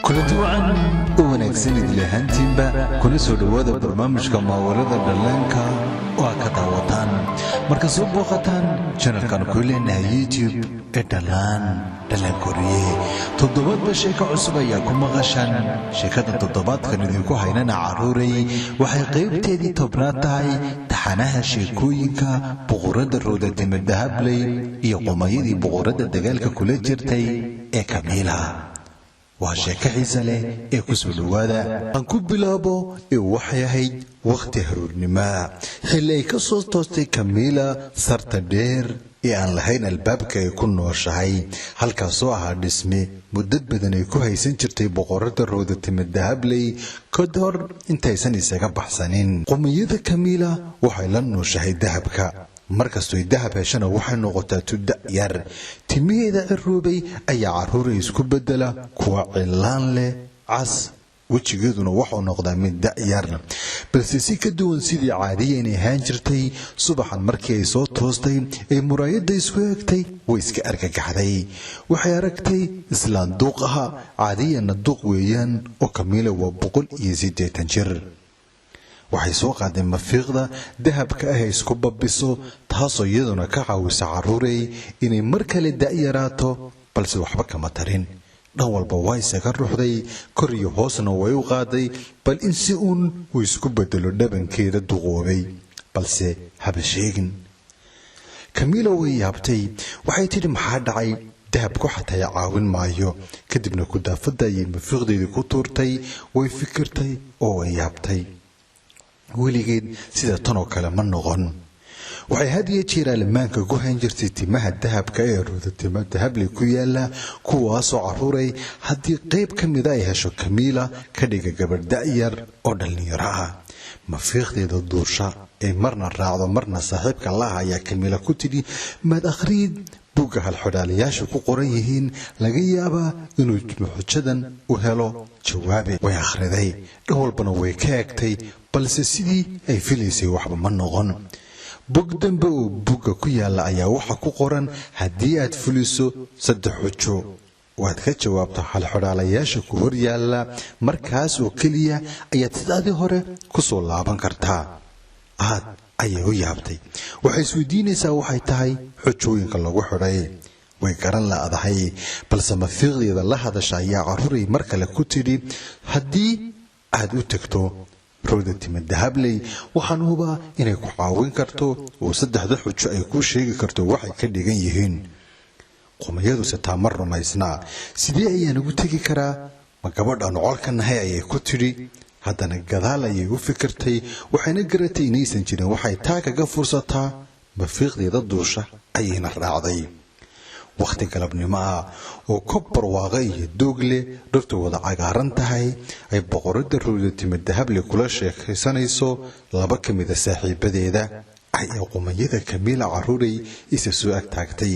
كل دوعاً ونكسن إدلهان تيمبا كنا سودواد برنامج كما ورد دلانكا وكتاوتان مركزو بوغتان شانل كانوا كلنا يوتيوب دلان كوريه تضبط بشيكا عصبية كما غشان شيكا تضبط كانوا ديكو هينانا عروري وحي قيبتي تبناتاي تحاناها شيكوينكا بغرد الرودة مدهب لي يقوميدي بغرد الدقالك كل جرتي كاميلا وشيكا حيسالي كسو لوادا انكوب بلابو وحي هيد وقت هرورنما حلي كسو توستي كاميلا سارتا دير aan lahayn albaabka ay ku nooshahay halkaasoo ahaa dhisme muddo badan ay ku haysan jirtay boqorada roodatimed dahabley kodor intaysan isaga baxsanin qomiyada Kamila waxay la nooshahay dahabka markastoo ay dahab heshana waxay noqotaa tudda yar timiyeeda ciroobay ayaa caruuray isku bedela kuwa cilaan leh cas وجهدنا وحنا نقدم من دائرنا بس سيك دون سيدي عادية نهان جرتي صباحا مركي صوت توستي مرايد يسويكتي ويسك أركك حدي وحياركتي إسلام دوقها عادية ندوق ويان وكميلة وبقول يزيد تنجر وحيسوق عدم مفيغدا دهب كأهي سكوبا بيسو تحصو يدنا كعاوس عروري إني مركل الدائراتو بلس وحبك مطرين دول بوايسة كالروحدي كوريو هوسنا ويوغادي بل إنسيون ويسكو بدلو دبن كيدا دوغوبي بلسي هبشيغن كاميلا ويابتي وحيتي محادعي دهبكو حتى يعاون مايو كدبنا كدا فداي مفيغدي دي كتورتي ويفكرتي ويابتي وليغين سيدا تنو كلمان نغن waxay hadiye jiraa lamaanka ku han jirtay timaha dahabka ee roodatimaha dahabli ku yaala kuwaas oo caruuray hadii qayb kamid ah ay hesho Kamila ka dhiga gabadh da'yar oo dhalinyaro ah ma fiiqdeeda duusha ee marna raacdo marna saaxiibka la haya Kamila ku tidhi mad akhriid buuga hal xudaaliyasha ku qoran yihiin laga yaaba inuu xujadan u helo jawaab way akhriday dhawlbana way ka egtay balse sidii ay filaysay waxba ma noqon bugdanba oo buuga ku yaala ayaa waxa ku qoran hadii aad fuliso saddex xujo waad ka jawaabtaa hal xudhaalayaasha ku hor yaala markaas oo kaliya ayaad sidaadii hore ku soo laaban kartaa aad ayay u yaabtay waxay isweydiinaysaa waxay tahay xujooyinka lagu xidhay way garan laadahay balse ma fiiqdeeda la hadasha ayaa caruuray mar kale ku tidhi hadii aad u tagto roodatimed dahabley waxaan hubaa inay ku caawin karto oo saddexda xujo ay ku sheegi karto waxay ka dhigan yihiin qomiyadu se taamar rumaysna sidee ayaan ugu tagi karaa ma gabadhan colkanahay ayay ku tidhi haddana gadaal ayay u fikirtay waxayna garatay inaysan jirin waxay taa kaga fursataa mafiiqdeeda duusha ayayna raacday waqti galabnimo oo kobbar waaqay iyo doogle dhirtu wada cagaaran tahay ay boqorada roodatimed dahabley kula sheekaysanayso laba kamid ah saaxiibadeeda ay qomiyada Kamila caruuray isa soo agtaagtay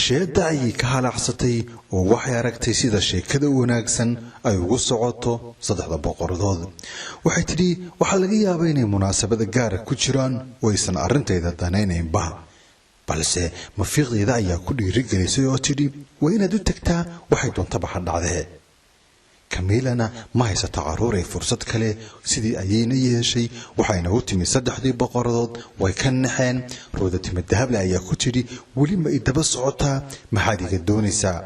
sheeda ay ka halacsatay oo waxay aragtay sida sheekada wanaagsan ay ugu socoto saddexda boqoradood waxay tidhi waxa laga yaabaa inay munaasabad gaar ah ku jiraan oo aysan arrinteeda danaynaynba balse mafiiqdeeda ayaa ku dhiirigelisay oo tidhi waa inaad u tagtaa waxay doontaba ha dhacdee Kamilana ma haysato caruuray fursad kale sidii ayayna yeeshay waxayna u timi saddexdii boqoradood way ka naxeen roodatimed dahabley ayaa ku tidhi weli ma idaba socotaa maxaad iga doonaysaa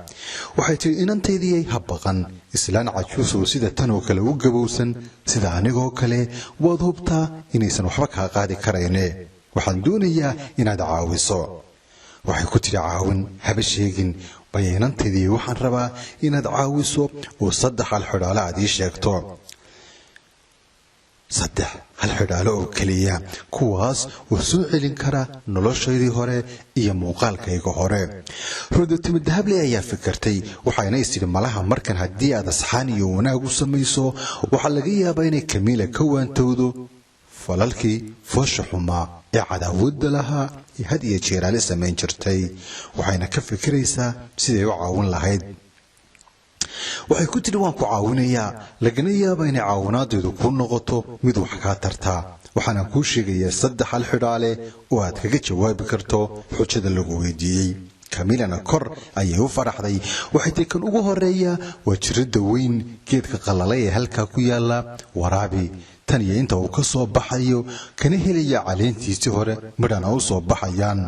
waxay tidhi inantaydii habaqan islaan cajuus oo sida tan oo kale u gabowsan sida anigoo kale waad hubtaa inaysan waxba kaa qaadi karayne waxaan doonayaa inaad caawiso waxay ku tidhi caawin haba sheegin bayaananteedii waxaan rabaa inaad caawiso oo saddex hal xidhaalo aad ii sheegto saddex hal xidhaalo oo kaliya kuwaas oo soo celin kara noloshaydii hore iyo muuqaalkayga hore roodatimed dahabley ayaa fikirtay waxayna istiri malaha markan haddii aad asxaan iyo wanaag u samayso waxaa laga yaabaa inay Kamila ka waantowdo falalkii foosha xumaa ee cadaawada lahaa ee had iyo jeer ay samayn jirtay waxayna ka fikiraysaa sidii u caawin lahayd waxay ku tidhi waan ku caawinayaa lagana yaabaa inay caawinaadeedu ku noqoto mid wax ka tarta waxaan ku sheegayaa saddex hal xidhaale oo aad kaga jawaabi karto xujada lagu weydiiyay Camilana kor ayay u faraxday waxay takan ugu horeeya waa jirida weyn geedka qalalay ee halka ku yaala waraabi tan iyo inta uu ka soo baxayo kana helaya caleentiisii hore midhana u soo baxayaan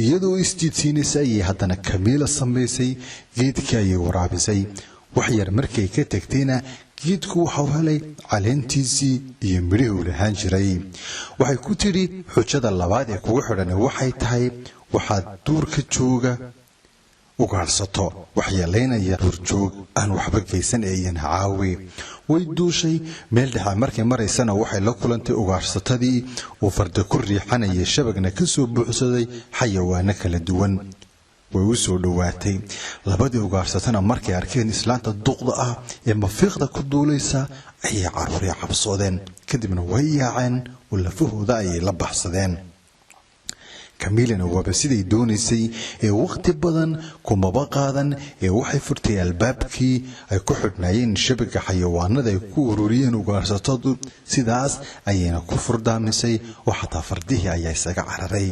iyadoo istiidsiinaysa ayay haddana Camila samaysay geedkii ayay waraabisay wax yar markay ka tagtayna geedku wuxuu helay caleentiisii iyo midhihii uu lahaan jiray waxay ku tiri xujada labaad ee kugu xidhan waxay tahay waxaad duurka jooga ugaarsato waxyeelaynaya duurjoog aan waxba geysan eeyan caawi way duushay meel dhexe markay maraysana waxay la kulantay ugaarsatadii oo farda ku riixanaya shabagna ka soo buuxsaday xayawaano kala duwan way u soo dhawaatay labadii ugaarsatana markay arkeen islaanta duqda ah ee mafiiqda ku duulaysa ayay caruuray cabsoodeen kadibna way yaaceen oo lafahooda ayay la baxsadeen Camilana waba siday doonaysay ee waqti badan kumaba qaadan ee waxay furtay albaabkii ay ku xidhnaayeen shabaga xayawaanada ay ku ururiyeen ugaarsatadu sidaas ayayna ku furdaamisay waxata fardihii ayaa isaga cararay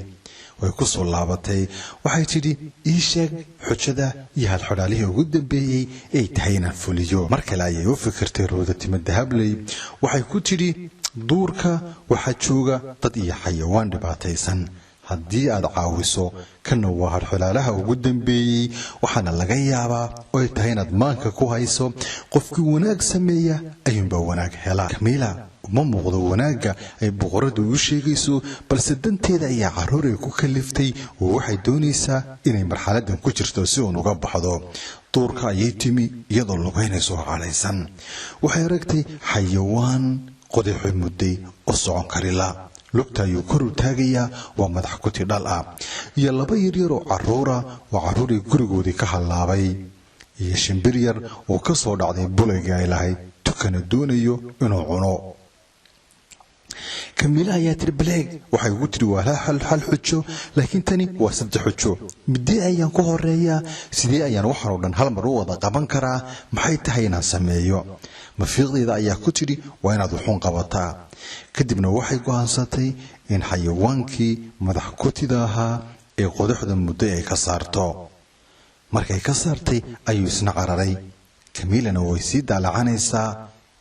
way ku soo laabatay waxay tidhi ii sheeg xujada iyo halxidhaalihii ugu dambeeyay ay tahay inaan fuliyo mar kale ayay u fikirtay Roodatimo Dahabley waxay ku tidhi duurka waxaa jooga dad iyo xayawaan dhibaataysan haddii aad caawiso kana waa halxidhaalaha ugu dambeeyay waxaana laga yaabaa oo ay tahay inaad maanka ku hayso qofkii wanaag sameeya ayuunba wanaag helaa Camila uma muuqdo wanaaga ay boqoradu u sheegayso balse danteeda ayaa caruur ay ku kaliftay oo waxay doonaysaa inay marxaladan ku jirto si uu uga baxdo duurka ayay timi iyadoo lugaynayso calaysan waxay aragtay xayawaan qodaxo mudday oo socon karila lugta ayuu kor u taagayaa waa madax kuti dhal ah iyo laba yaryar oo caruuray gurigoodii ka halaabay iyo shimbir yar oo ka soo dhacday bulayga ay lahayd tukana doonayo inuu cuno Camila ayaa tiri baleeg waxay ugu tiri waa hal xujo laakiin tani waa saddex xujo midii ayaan ku horeeyaa sidee ayaan waxaan oo dhan hal mar u wada qaban karaa maxay tahay inaan sameeyo mafiiqdeeda ayaa ku tiri waa inaad wuxuun qabataa kadibna waxay go'aansatay in xayawaankii madax kutida ahaa ee qodaxda muddo ay ka saarto markay ka saartay ayuu isna cararay Camilana way sii daalacanaysaa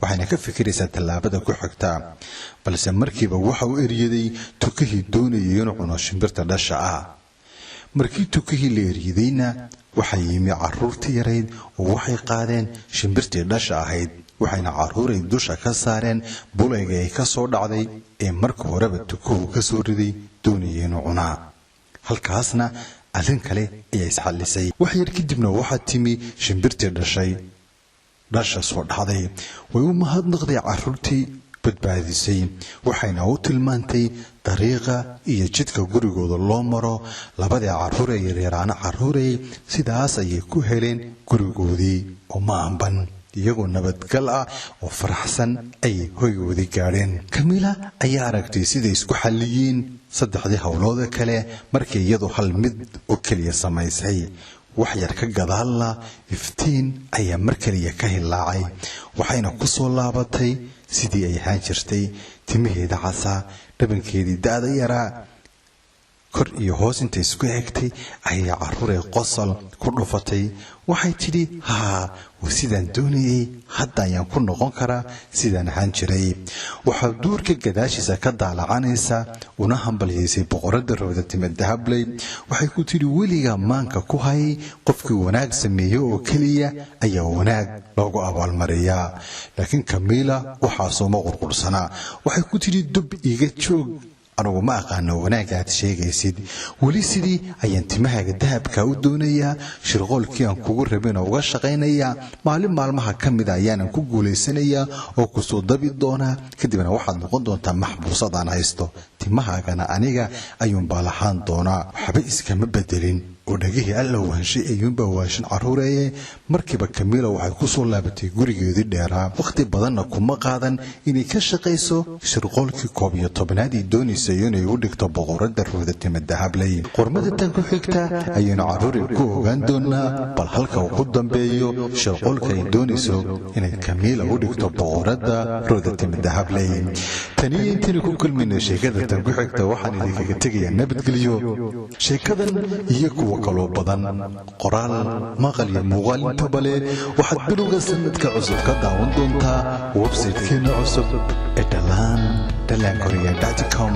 waxayna ka fikiraysaa tallaabada ku xigta balse markiiba waxa uu eriyaday tukihii doonayay inuu cuno shimbirta dhasha ah markii tukihii la eriyadayna waxay yimi caruurtii yarayd oo waxay qaadeen shimbirtii dhasha ahayd waxayna caruuray dusha ka saareen bulayga ay ka soo dhacday ee markii horeba tukuhu ka soo riday doonayay inuu cunaa halkaasna arrin kale ayaa isxallisay wax yar kadibna waxaa timi shimbirtii dhasha soo dhacday way u mahadnaqday caruurtii badbaadisay waxayna u tilmaantay dariiqa iyo jidka gurigooda loo maro labadii caruur ee yaryaraana caruuray sidaas ayay ku heleen gurigoodii oo ma amban iyagoo nabadgal ah oo faraxsan ay hoygoodii gaadheen Camila ayaa aragtay sida isku xalliyeen saddexdii hawlood kale markii iyadu hal mid oo kaliya samaysay wax yar ka gadaalna iftiin ayaa mar kaliya ka hilaacay waxayna ku soo laabatay sidii ay ahaan jirtay timaheeda casa dhabankeedii daada yaraa kor iyo hoos inta isku eegtay ayay caruuray qosol ku dhufatay waxay tidhi sidaan doonayay hadda ayaan ku noqon karaa sidaan ahaan jiray waxaa duurka gadaashiisa ka daalacanaysa una hambalyeysay boqorada Roodatimo Dahabley waxay ku tidhi weliga maanka ku hay qofkii wanaag sameeyo oo kaliya ayaa wanaag loogu abaalmariyaa laakiin Camila waxaa soo qurqursana waxay ku tidhi dub iga joog anigu ma aqaano wanaaga aad sheegaysid weli sidii ayaan timahaaga dahabka u doonayaa shirqoolkii aan kugu rabin oo uga shaqaynayaa maalmaha ka mid ayaan ku guuleysanayaa oo ku soo dabi doonaa kadibna waxaad noqon doontaa maxbuusad aan haysto timahaagana aniga ayuun baa lahaan doonaa waxba iskama bedelin oo dhagihii alla waanshay ayuunba waashin caruureeye markiiba Camila waxay ku soo laabatay gurigeedii dheeraa waqti badanna kuma qaadan inay ka shaqayso shirqoolkii 11aad ee doonaysay inay u dhigto boqorada Roodatimo Dahabley qormada tan ku xigta ayaynu caruuray ku ogaan doonaa bal halka uu ku dambeeyo shirqoolka ay doonayso inay Camila u dhigto boqorada Roodatimo Dahabley tani intii ku kulmayna sheekada tan ku xigta waxaan idinkaga tegayaa nabadgelyo sheekadan iyo kuwa kale badan qoraal maqal iyo muuqaal inta bale waxaad bilowga sanadka cusub ka daawan doontaa website-keena cusub ee dhalaan korea.com